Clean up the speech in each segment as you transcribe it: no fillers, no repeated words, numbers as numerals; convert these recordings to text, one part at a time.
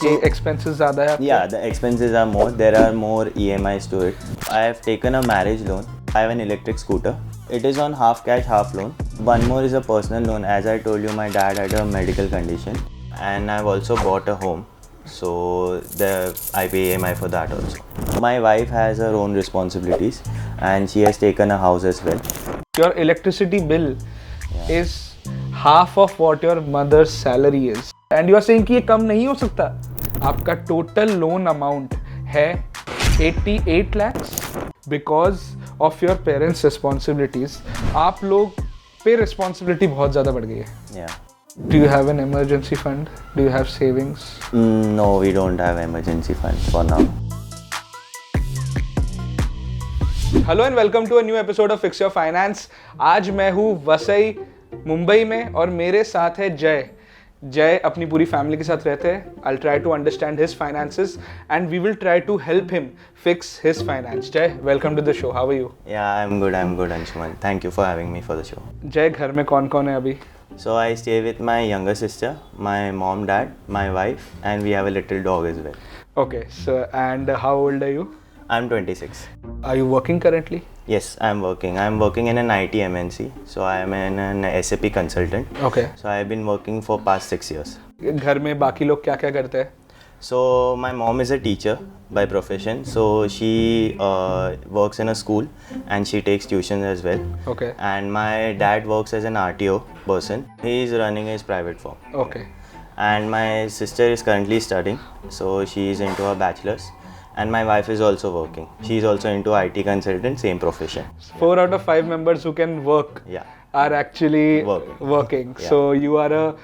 कि expenses ज़्यादा है आपके? Yeah, the expenses are more. There are more EMIs to it. I have taken a marriage loan. I have an electric scooter. It is on half cash, half loan. One more is a personal loan. As I told you, my dad had a medical condition, and I've also bought a home. So I pay EMI for that also. My wife has her own responsibilities, and she has taken a house as well. Your electricity bill is half of what your mother's salary is. And you are saying कि ये कम नहीं हो सकता? आपका total loan amount है 88 lakhs because of your parents' responsibilities. आप लोग पे responsibility बहुत ज़्यादा बढ़ गई है. Yeah. Do you have an emergency fund? Do you have savings? No, we don't have emergency fund for now. Hello and welcome to a new episode of fix your finance. आज मैं हूँ वसई मुंबई में और मेरे साथ है जय अपनी पूरी फैमिली के साथ रहते हैं। I will try to understand his finances and we will try to help him fix his finance. Jay, welcome to the show. How are you? Yeah, I'm good Anshuman. Thank you for having me for the show. जय, घर में कौन कौन है अभी? So I stay with my younger sister, my mom, dad, my wife, and we have a little dog as well. Okay, so and how old are you? I'm 26. Are you working currently? Yes, I'm working. I'm working in an IT MNC. So I am an SAP Consultant. Okay. So I've been working for past 6 years. घर में बाकी लोग क्या क्या करते हैं? So my mom is a teacher by profession. So she works in a school and she takes tuition as well. Okay. And my dad works as an RTO person. He is running his private firm. Okay. And my sister is currently studying. So she is into her bachelor's. And my wife is also working. She is also into IT consultant, same profession. 4 out of 5 members who can work are actually working. Yeah. So you are a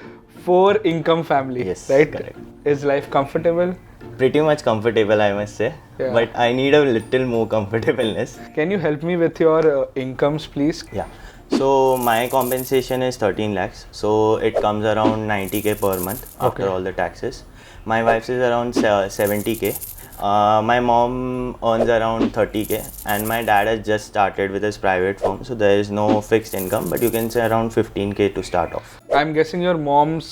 4 income family, Yes, right? correct. Is life comfortable? Pretty much comfortable, I must say. Yeah. But I need a little more comfortableness. Can you help me with your incomes, please? Yeah. So my compensation is 13 lakhs. So it comes around 90k per month after all the taxes. My wife's is around 70k. My mom earns around 30k and my dad has just started with his private firm, so there is no fixed income, but you can say around 15k to start off. I'm guessing your mom's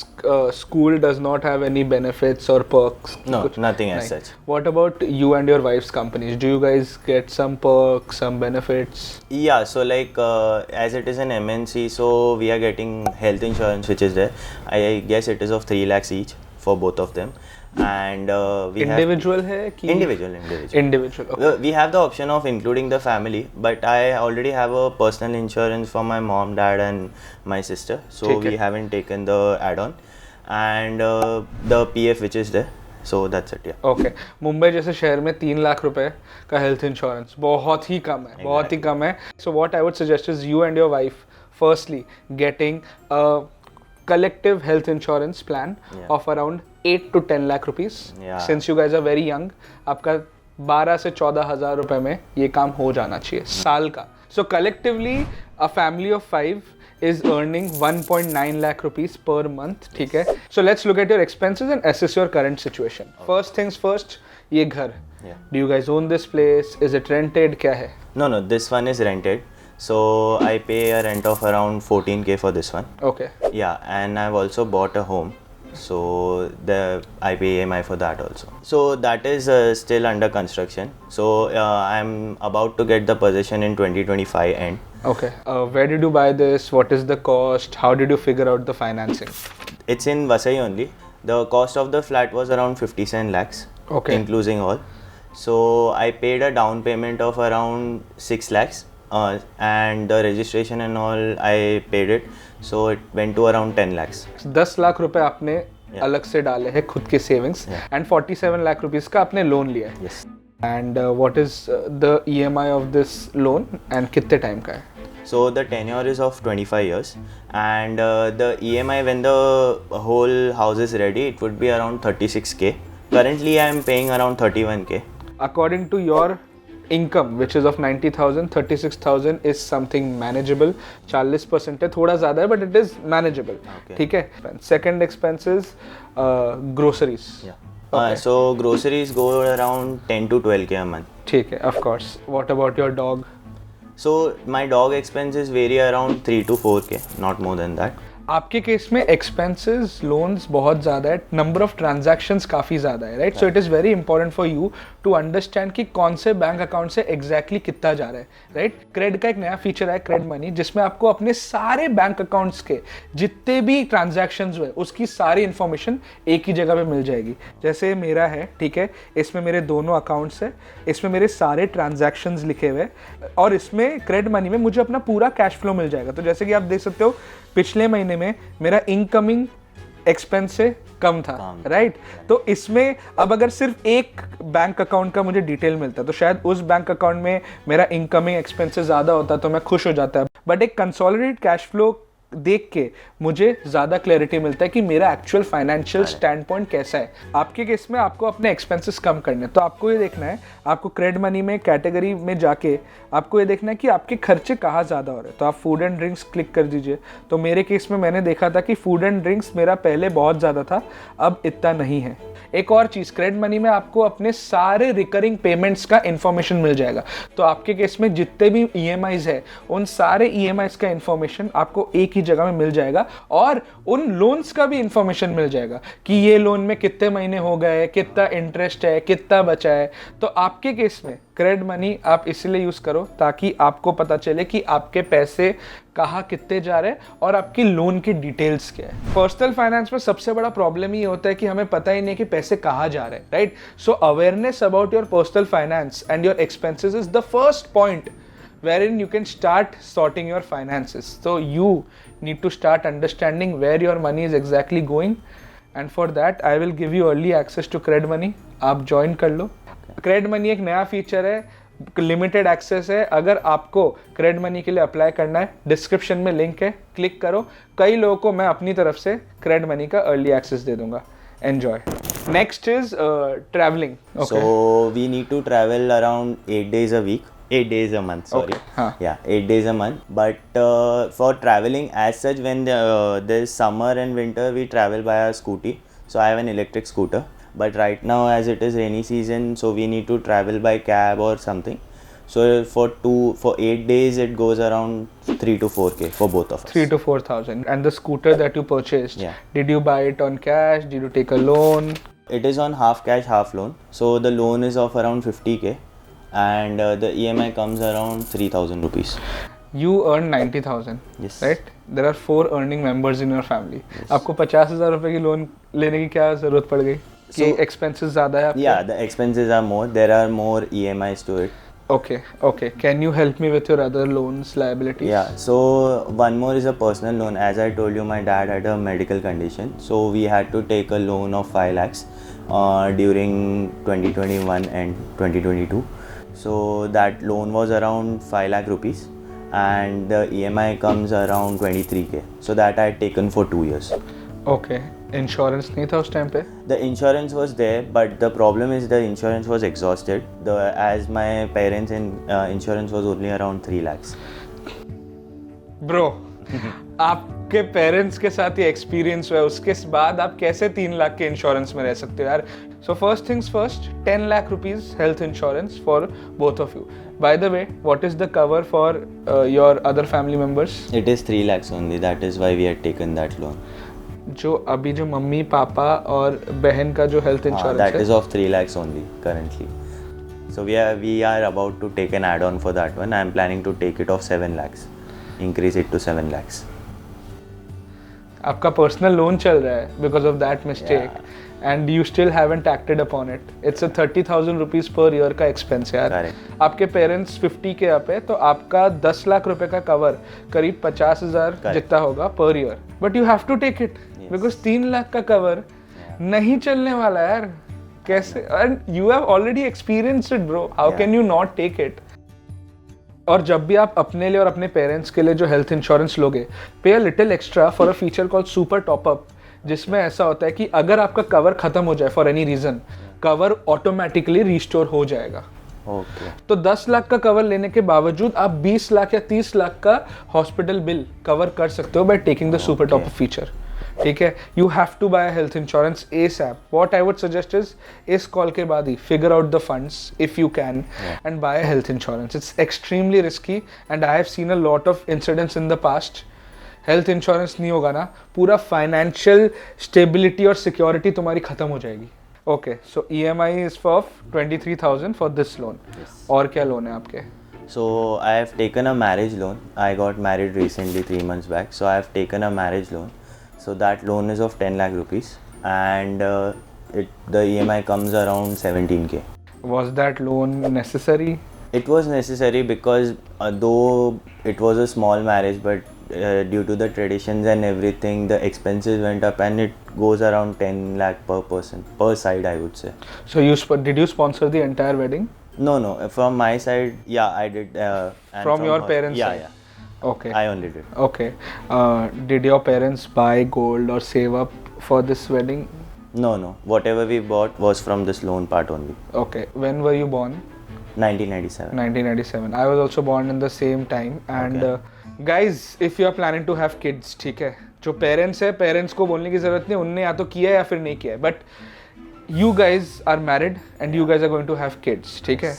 school does not have any benefits or perks. No, nothing as such. What about you and your wife's companies? Do you guys get some perks, some benefits? Yeah, so like as it is an MNC, so we are getting health insurance which is there. I guess it is of 3 lakhs each for both of them. And we individual have hai ki individual okay. We have the option of including the family, but I already have a personal insurance for my mom, dad and my sister, so we haven't taken the add-on and the PF which is there, so that's it. Okay. Mumbai जैसे शहर में 3 लाख रुपए का health insurance बहुत ही कम है, बहुत ही कम है. So what I would suggest is you and your wife firstly getting a collective health insurance plan of around 8 to 10 lakh rupees. Since you guys are very young, आपका 12 से 14 हज़ार रुपए में ये काम हो जाना चाहिए साल का. So collectively a family of 5 is earning 1.9 lakh rupees per month. ठीक है. So let's look at your expenses and assess your current situation. First things first, ये घर. Do you guys own this place? Is it rented? क्या है? No, this one is rented. So I pay a rent of around 14k for this one. Okay. Yeah, and I've also bought a home. So I pay EMI for that also. So that is still under construction. So I'm about to get the possession in 2025 end. Okay. Where did you buy this? What is the cost? How did you figure out the financing? It's in Vasai only. The cost of the flat was around 57 lakhs. Okay. Including all. So I paid a down payment of around 6 lakhs. And the registration and all I paid it, so it went to around 10 lakhs. 10 lakh रुपए आपने अलग से डाले हैं खुद के savings and 47 lakh rupees का आपने लोन लिया है. Yes. And what is the EMI of this loan and कितने टाइम का है? So the tenure is of 25 years and the EMI when the whole house is ready it would be around 36k. Currently I am paying around 31k. According to your income which is of 90,000, 36,000 is something manageable. 40% है, थोड़ा ज़्यादा है but it is manageable. ठीक है. Second expenses, groceries. So groceries go around 10 to 12k a month. ठीक है, of course. What about your dog? So my dog expenses vary around 3 to 4k, not more than that. आपके case में expenses loans बहुत ज़्यादा है, number of transactions काफ़ी ज़्यादा है, right? So it is very important for you to understand कि कौन से बैंक अकाउंट से एग्जैक्टली कितना जा रहा है, राइट? क्रेड का एक नया फीचर है क्रेड मनी, जिसमें आपको अपने सारे बैंक अकाउंट्स के जितने भी ट्रांजैक्शंस हुए उसकी सारी इन्फॉर्मेशन एक ही जगह पे मिल जाएगी। जैसे मेरा है, ठीक है, इसमें मेरे दोनों अकाउंट्स है, इसमें मेरे सारे ट्रांजैक्शंस लिखे हुए और इसमें क्रेड मनी में मुझे अपना पूरा कैश फ्लो मिल जाएगा। तो जैसे कि आप देख सकते हो पिछले महीने में मेरा इनकमिंग एक्सपेंस से कम था, राइट? तो इसमें अब अगर सिर्फ एक बैंक अकाउंट का मुझे डिटेल मिलता तो शायद उस बैंक अकाउंट में मेरा इनकमिंग एक्सपेंसेस ज़्यादा होता तो मैं खुश हो जाता, बट एक कंसोलिडेटेड कैश फ्लो देख के मुझे ज़्यादा क्लैरिटी मिलता है कि मेरा एक्चुअल फाइनेंशियल स्टैंड पॉइंट कैसा है। आपके केस में आपको अपने एक्सपेंसेस कम करने, तो आपको ये देखना है, आपको क्रेड मनी में कैटेगरी में जाके आपको ये देखना है कि आपके खर्चे कहाँ ज़्यादा हो रहे हैं। तो आप फूड एंड ड्रिंक्स क्लिक कर दीजिए। तो मेरे केस में मैंने देखा था कि फूड एंड ड्रिंक्स मेरा पहले बहुत ज़्यादा था, अब इतना नहीं है। एक और चीज़, क्रेड मनी में आपको अपने सारे रिकरिंग पेमेंट्स का इन्फॉर्मेशन मिल जाएगा। तो आपके केस में जितने भी EMIs है उन सारे EMIs का इन्फॉर्मेशन आपको एक ही जगह में मिल जाएगा और उन लोन्स का भी इन्फॉर्मेशन मिल जाएगा कि ये लोन में कितने महीने हो गए, कितना इंटरेस्ट है, कितना बचा है। तो आपके केस में क्रेड मनी आप इसलिए यूज़ करो ताकि आपको पता चले कि आपके पैसे कहाँ कितने जा रहे हैं और आपकी लोन की डिटेल्स क्या है। पर्सनल फाइनेंस में सबसे बड़ा प्रॉब्लम ये होता है कि हमें पता ही नहीं कि पैसे कहाँ जा रहे हैं, right? So awareness about your personal finance and your expenses is the first point wherein you can start sorting your finances. So you need to start understanding where your money is exactly going, and for that I will give you early access to Cred Money. आप join कर लो। Cred Money एक नया feature है, limited access है। अगर आपको crate money के लिए अप्लाई करना है, डिस्क्रिप्शन में लिंक है, क्लिक करो। कई लोगों को मैं अपनी तरफ से क्रेड मनी का अर्ली एक्सेस दे दूंगा। Enjoy. Next is travelling. So we need to travel around 8 days a week, 8 days a month. Sorry, yeah, 8 days a month. But for traveling as such, when there's summer and winter, we travel by a scooty. So I have an electric scooter. But right now, as it is rainy season, so we need to travel by cab or something. So for 8 days, it goes around 3 to 4K for both of us. 3 to 4,000. And the scooter that you purchased, Yeah. did you buy it on cash? Did you take a loan? It is on half cash, half loan. So the loan is of around 50K, and the EMI comes around 3,000 rupees. You earn 90,000. Yes. Right? There are 4 earning members in your family. Yes. आपको 50,000 रुपए की loan लेने की क्या जरूरत पड़ गई? कि expenses ज़्यादा है आपके? Yeah, the expenses are more. There are more EMIs to it. Okay. Can you help me with your other loans, liabilities? Yeah, so one more is a personal loan. As I told you, my dad had a medical condition, so we had to take a loan of 5 lakhs during 2021 and 2022. So that loan was around 5 lakh rupees, and the EMI comes around 23K. So that I had taken for 2 years. Okay. Insurance नहीं था उस time पे? The insurance was there, but the problem is the insurance was exhausted. As my parents in insurance was only around 3 lakhs. Bro, आपके parents के साथ ये experience हुआ है, उसके बाद आप कैसे 3 लाख के इंश्योरेंस में रह सकते हो यार? So first things first, 10 lakh rupees health insurance for both of you. By the way, what is the cover for your other family members? It is 3 lakhs only. That is why we had taken that loan. जो अभी जो mummy papa और बहन का जो health insurance that है, is of 3 lakhs only currently. So we are about to take an add-on for that one. I am planning to take it of 7 lakhs, increase it to 7 lakhs. आपका personal loan चल रहा है because of that mistake, and you still haven't acted upon it. It's a 30,000 rupees per year का expense यार. Correct. आपके parents 50 के up है, तो आपका 10 लाख रुपए का कवर करीब 50,000 जितना होगा per year. But you have to take it because 3 lakh का कवर नहीं चलने वाला यार. कैसे? And you have already experienced it bro, how can you not take it? और जब भी आप अपने लिए और अपने पेरेंट्स के लिए जो हेल्थ इंश्योरेंस लोगे, पे a little extra for a feature called super top up, जिसमें ऐसा होता है कि अगर आपका कवर खत्म हो जाए for any reason, cover automatically restore हो जाएगा. Okay. तो 10 लाख का कवर लेने के बावजूद आप 20 लाख या 30 लाख का हॉस्पिटल बिल कवर कर सकते हो by taking the super top feature. ठीक है, you have to buy health insurance ASAP. What I would suggest is इस कॉल के बाद ही figure out the funds if you can and buy health insurance. It's extremely risky and I have seen a lot of incidents in the past health insurance नहीं होगा ना, पूरा financial stability और security तुम्हारी खत्म हो जाएगी. Okay, so EMI is for 23,000 for this loan. और क्या लोन है आपके? So I have taken a marriage loan. I got married recently 3 months back. So I have taken a marriage loan. So that loan is of 10 lakh rupees, and the EMI comes around 17k. Was that loan necessary? It was necessary because though it was a small marriage, but due to the traditions and everything, the expenses went up, and it goes around 10 lakh per person per side, I would say. So did you sponsor the entire wedding? No, from my side, yeah, I did. And From your her, parents' yeah, side? yeah, Okay. I only did. Okay. Did your parents buy gold or save up for this wedding? No. Whatever we bought was from this loan part only. Okay. When were you born? 1997. 1997. I was also born in the same time. And guys, if you are planning to have kids, ठीक है, जो parents है, parents को बोलने की जरूरत नहीं, उनने या तो किया है या फिर नहीं किया है. But you guys are married and you guys are going to have kids, ठीक है?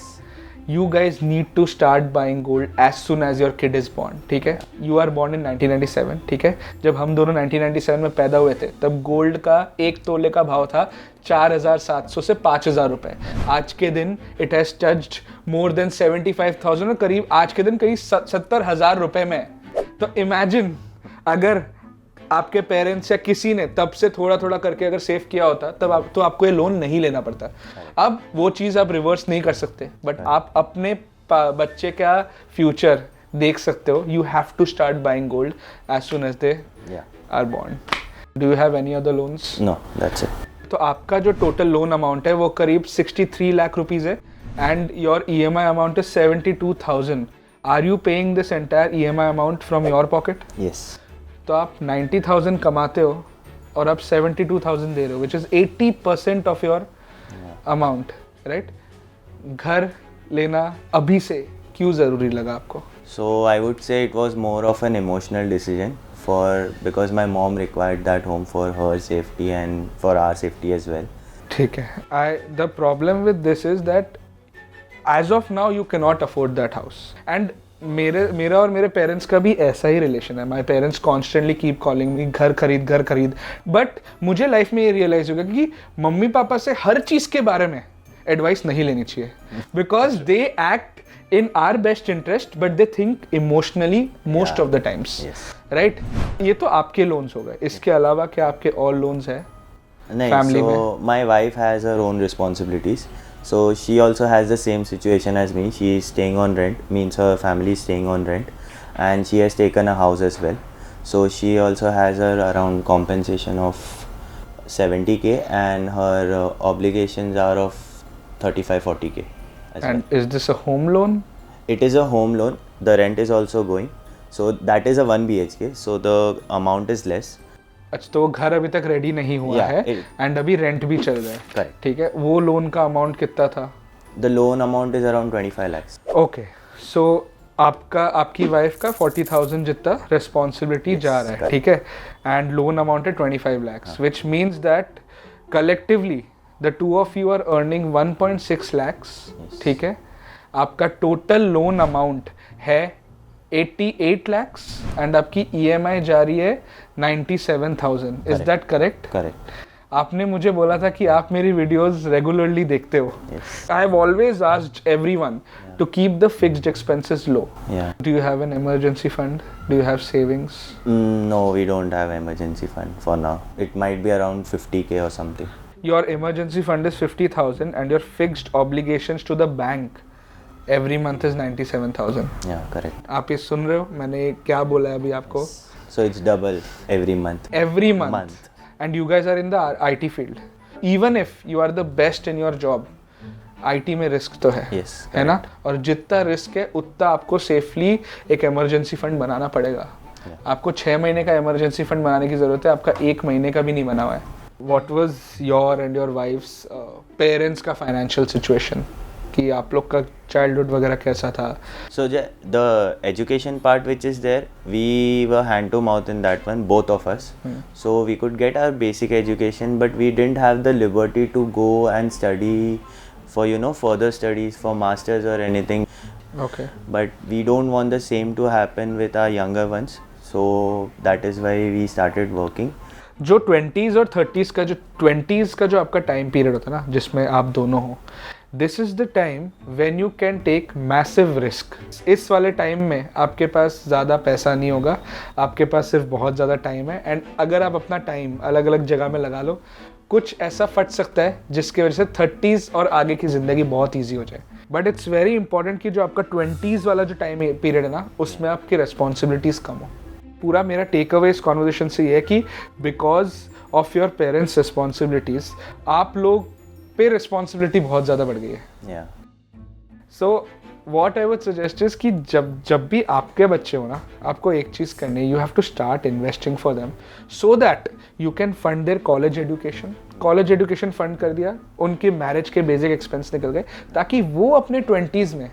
You guys need to start buying gold as soon as your kid is born, ठीक है? You are born in 1997, ठीक है? जब हम दोनों 1997 में पैदा हुए थे, तब गोल्ड का 1 तोले का भाव था 4,700 से 5,000 रुपए. आज के दिन it has touched more than 75,000 और करीब आज के दिन करीब 70,000 रुपए में. तो imagine अगर आपके पेरेंट्स या किसी ने तब से थोड़ा थोड़ा करके अगर सेव किया होता तब तो आपको ये लोन नहीं लेना पड़ता. अब वो चीज़ आप रिवर्स नहीं कर सकते, बट आप अपने बच्चे का फ्यूचर देख सकते हो. You have to start buying gold as soon as they are born. Do you have any other loans? No, that's it. तो आपका जो टोटल लोन अमाउंट है वो करीब 63 लाख रुपीज़ है, and your EMI amount is 72,000. Are you paying this entire EMI amount from your pocket? Yes. तो आप 90,000 कमाते हो और आप 72,000 दे रहे हो, which is 80% of your amount, right? घर लेना अभी से क्यों ज़रूरी लगा आपको? So I would say it was more of an emotional decision because my mom required that home for her safety and for our safety as well. ठीक है. The problem with this is that as of now you cannot afford that house. And मेरा और मेरे parents का भी ऐसा ही relation है. My parents constantly keep calling me घर खरीद. बट मुझे लाइफ में ये रियलाइज होगा कि मम्मी पापा से हर चीज़ के बारे में एडवाइस नहीं लेनी चाहिए, because they act in are best interest but they think emotionally most of the times, right? ये तो आपके लोन्स हो गए. इसके अलावा क्या आपके और लोन्स है फैमिली में? So my wife has her own responsibilities. So she also has the same situation as me. She is staying on rent, means her family is staying on rent, and she has taken a house as well. So she also has her around compensation of 70k, and her obligations are of 35-40k. And is this a home loan? It is a home loan. The rent is also going. So that is a 1 BHK. So the amount is less. अच्छा, तो घर अभी तक ready नहीं हुआ है and अभी rent भी चल रहा है, ठीक है? वो लोन का अमाउंट कितना था? The loan amount is around 25 lakhs. Okay, सो आपकी वाइफ का 40,000 जितना रिस्पॉन्सिबिलिटी जा रहा है, ठीक है? एंड लोन अमाउंट है 25 lakhs, which means that collectively the two of you are earning 1.6 lakhs, ठीक है? आपका टोटल लोन अमाउंट है 88 lakhs एंड आपकी EMI जा रही है 97,000. Is that correct? करेक्ट. आपने मुझे बोला था कि आप मेरी वीडियोस रेगुलरली देखते हो. I have always asked everyone to keep the fixed expenses low. Do you have an emergency fund? Do you have savings? No, we don't have emergency fund for now. It might be around 50k or something. Your emergency fund is 50,000 and your fixed obligations to the bank every month is 97,000. Yeah, correct. आप ये सुन रहे हो? मैंने क्या बोला है अभी आपको? So it's double every month. Every month. And you guys are in the IT field. Even if you are the best in your job, IT में रिस्क तो है, Yes, है ना? और जितना रिस्क है उतना आपको सेफली एक इमरजेंसी फंड बनाना पड़ेगा. आपको 6 महीने का इमरजेंसी फंड बनाने की जरूरत है, आपका 1 महीने का भी नहीं बना हुआ है. What was your and your wife's parents का financial situation? कि आप लोग का चाइल्डहुड वगैरह कैसा था? So the education part which is there, we were hand to mouth in that one, both of us. So we could get our basic education, but we didn't have the liberty to go and study for further studies for masters or anything. Okay. But we don't want the same to happen with our younger ones. So that is why we started working. जो 20s और 30s का जो 20s का जो आपका time period होता है ना जिसमें आप दोनों हो, this is the time when you can take massive risk. इस वाले टाइम में आपके पास ज़्यादा पैसा नहीं होगा, आपके पास सिर्फ बहुत ज़्यादा टाइम है. एंड अगर आप अपना टाइम अलग अलग जगह में लगा लो, कुछ ऐसा फट सकता है जिसकी वजह से 30s और आगे की ज़िंदगी बहुत ईजी हो जाए. बट इट्स वेरी इंपॉर्टेंट कि जो आपका 20s वाला जो टाइम पीरियड है ना, उसमें आपकी रिस्पॉन्सिबिलिटीज़ कम हो. पूरा मेरा टेक अवे इस कॉन्वर्सेशन से ये है कि because of your parents responsibilities आप लोग पे रिस्पॉन्सिबिलिटी बहुत ज़्यादा बढ़ गई है. So what I would suggest is कि जब भी आपके बच्चे हो ना, आपको एक चीज़ करनी है, you have to start investing for them so that you can fund their college education. College education fund कर दिया, उनके मैरिज के बेसिक एक्सपेंस निकल गए, ताकि वो अपने 20s में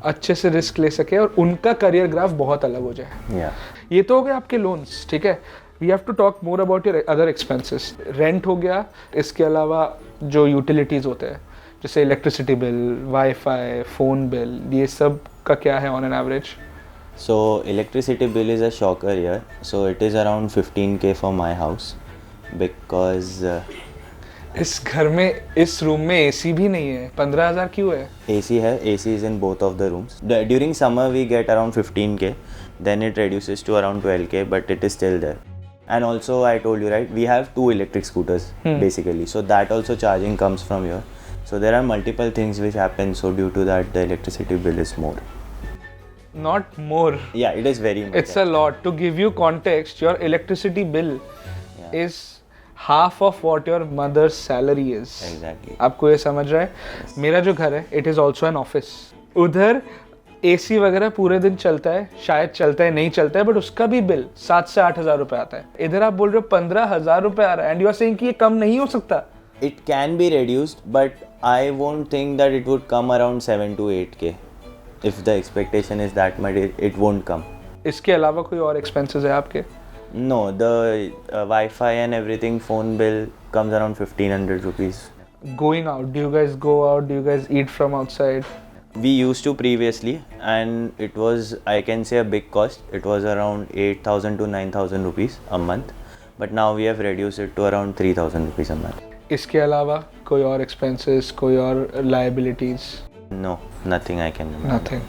अच्छे से रिस्क ले सके और उनका करियर ग्राफ बहुत अलग हो जाए. ये तो हो गए आपके लोन्स, ठीक है. We have to talk more about your other expenses. Rent हो गया, इसके अलावा जो यूटिलिटीज़ होते हैं जैसे electricity bill, wifi, phone bill, ये सब का क्या है on an average? So electricity bill is a shocker here. So it is around 15K for my house because इस घर में, इस रूम में एसी भी नहीं है. 15,000 क्यों है? AC है, AC is in both of the rooms. During summer we get around 15K, then it reduces to around 12K, but it is still there. And also I told you, right, we have 2 electric scooters basically, so that also charging comes from here. So there are multiple things which happen, so due to that the electricity bill is more. Not more. Yeah, it is very much. It's a lot. To give you context, your electricity bill is half of what your mother's salary is. Exactly. आपको ये समझ रहा है? मेरा जो घर है, it is also an office. उधर AC वगैरह पूरे दिन चलता है, शायद चलता है, नहीं चलता है, बट उसका भी बिल 7 से 8,000 रुपए आता है. इधर आप बोल रहे हो 15,000 रुपए आ रहा है, एंड यू आर सेइंग कि ये कम नहीं हो सकता. It can be reduced, but I won't think that it would come around 7 to 8K. If the expectation is that much, it won't come. इसके अलावा कोई और एक्सपेंसेस है आपके? No, the Wi-Fi and everything, phone bill comes around 1,500 rupees. Going out, do you guys go out? Do you guys eat from outside? We used to previously, and it was, I can say, a big cost. It was around 8,000 to 9,000 rupees a month, but now we have reduced it to around 3,000 rupees a month. इसके अलावा कोई और expenses, कोई और liabilities? No, nothing I can remember. Nothing.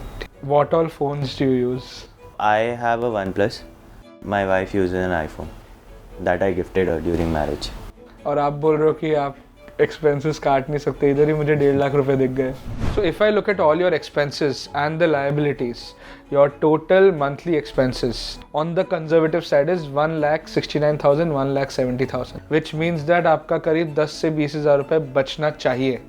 What all phones do you use? I have a OnePlus. My wife uses an iPhone that I gifted her during marriage. और आप बोल रहे हो कि आप एक्सपेंसेस काट नहीं सकते, इधर ही मुझे 1.5 लाख रुपए दिख गए. So if I look at all your expenses and the liabilities, your total monthly expenses on the conservative side is 1,69,000, 1,70,000, which means that आपका करीब 10 से 20,000 रुपए बचना चाहिए.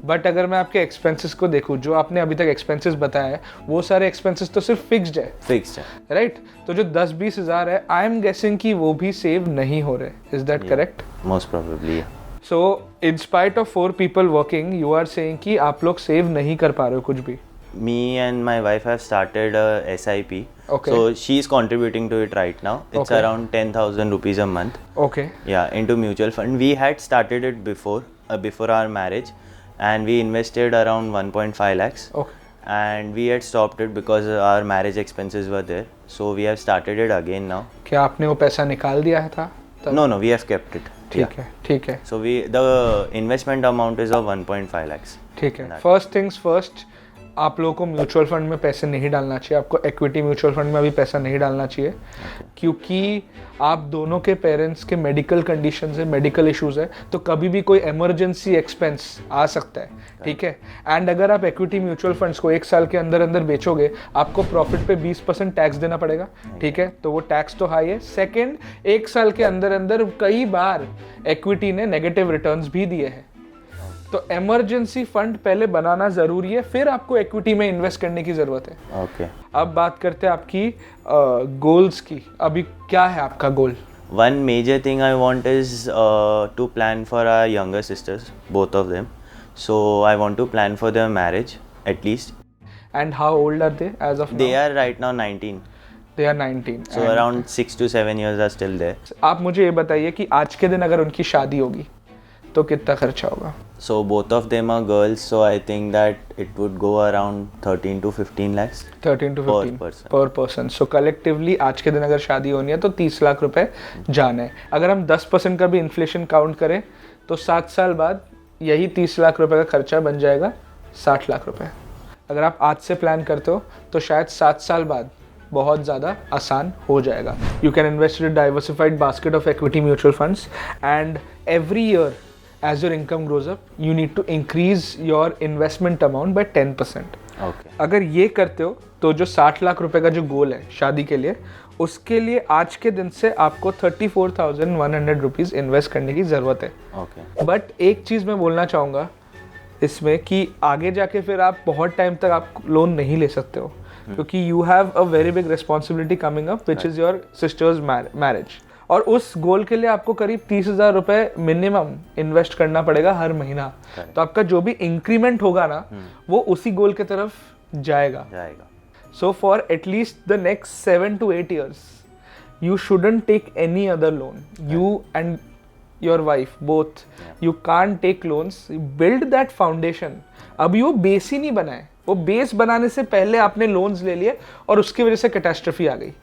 बट अगर मैं आपके एक्सपेंसेस को देखूँ, जो आपने अभी तक एक्सपेंसेस बताया है, वो सारे एक्सपेंसेस तो सिर्फ फिक्स्ड है. Fixed. राइट? तो जो 10-20,000 है, आई एम गेसिंग कि वो भी सेव नहीं हो रहे. Is that correct? Most probably, yeah. So, in spite of 4 people working, you are saying कि आप लोग सेव नहीं कर पा रहे हो कुछ भी. Me and my wife have started a SIP. Okay. So she's contributing to it right now. It's Okay. around 10,000 rupees a month. Okay. Yeah, into mutual fund. We had started it before our marriage, and we invested around 1.5 lakhs. Okay. And we had stopped it because our marriage expenses were there. So we have started it again now. क्या आपने वो पैसा निकाल दिया था? No, we have kept it. ठीक है, ठीक है. So the investment amount is of 1.5 lakhs. ठीक है. फर्स्ट थिंग्स फर्स्ट, आप लोगों को म्यूचुअल फंड में पैसे नहीं डालना चाहिए. आपको इक्विटी म्यूचुअल फंड में अभी पैसा नहीं डालना चाहिए. क्योंकि आप दोनों के पेरेंट्स के मेडिकल कंडीशंस है, मेडिकल इश्यूज है, तो कभी भी कोई इमरजेंसी एक्सपेंस आ सकता है. ठीक है. एंड अगर आप इक्विटी म्यूचुअल फंड्स को 1 साल के अंदर अंदर बेचोगे, आपको प्रॉफिट पे 20% टैक्स देना पड़ेगा. ठीक है, तो वो टैक्स तो हाई है. सेकेंड, 1 साल के अंदर अंदर कई बार इक्विटी ने नेगेटिव रिटर्न्स भी दिए हैं. तो इमरजेंसी फंड पहले बनाना जरूरी है, फिर आपको इक्विटी में इन्वेस्ट करने की जरूरत है. Okay. अब बात करते हैं आपकी गोल्स की. अभी क्या है आपका गोल? One major thing I want is to plan for our younger sisters, both of them. So I want to plan for their marriage at least. And how old are they as of now? They are right now 19. They are 19. So around 6 to 7 years are still there. आप मुझे ये बताइए कि आज के दिन अगर उनकी शादी होगी, तो कितना खर्चा होगा? So both of them are girls, so I think that it would go around 13 to 15 lakhs 13 to 15 person. पर पर्सन. सो कलेक्टिवली आज के दिन अगर शादी होनी है तो 30 लाख रुपए जाना है. अगर हम 10% का भी इन्फ्लेशन काउंट करें तो 7 साल बाद यही 30 लाख रुपए का खर्चा बन जाएगा 60 लाख रुपए. अगर आप आज से प्लान करते हो तो शायद 7 साल बाद बहुत ज़्यादा आसान हो जाएगा. You can invest in diversified basket of equity mutual funds and every year as your income grows up, you need to increase your investment amount by 10%. Okay. अगर ये करते हो तो जो 60 लाख रुपए का जो गोल है शादी के लिए, उसके लिए आज के दिन से आपको 34,100 रुपीज़ इन्वेस्ट करने की ज़रूरत है. Okay. बट एक चीज़ मैं बोलना चाहूँगा इसमें कि आगे जाके फिर आप बहुत टाइम तक आप लोन नहीं ले सकते हो क्योंकि you have a very big responsibility coming up which is your sisters marriage. और उस गोल के लिए आपको करीब 30,000 रुपए मिनिमम इन्वेस्ट करना पड़ेगा हर महीना. तो आपका जो भी इंक्रीमेंट होगा ना वो उसी गोल की तरफ जाएगा. So for at least the next 7 to 8 years you shouldn't take any other loan. You and your wife both, you can't take loans. Build that foundation. अभी वो बेस ही नहीं बना है. वो बेस बनाने से पहले आपने लोन्स ले लिए और उसकी वजह से कैटास्ट्रफी आ गई.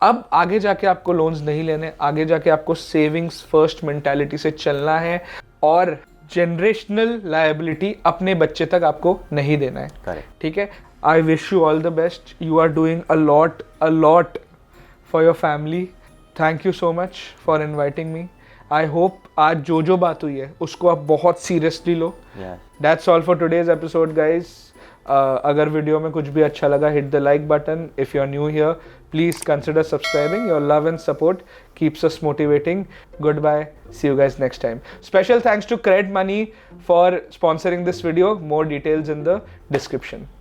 अब आगे जाके आपको लोन्स नहीं लेने, आगे जाके आपको सेविंग्स फर्स्ट मेंटालिटी से चलना है और जनरेशनल लायबिलिटी अपने बच्चे तक आपको नहीं देना है. ठीक है. I wish you all the best. You are doing a lot for your family. Thank you so much for inviting me. I hope आज जो बात हुई है उसको आप बहुत सीरियसली लो. That's all for today's episode guys. अगर वीडियो में कुछ भी अच्छा लगा, hit the like button. If you are new here, please consider subscribing. Your love and support keeps us motivating. Goodbye. See you guys next time. Special thanks to Credit Money for sponsoring this video. More details in the description.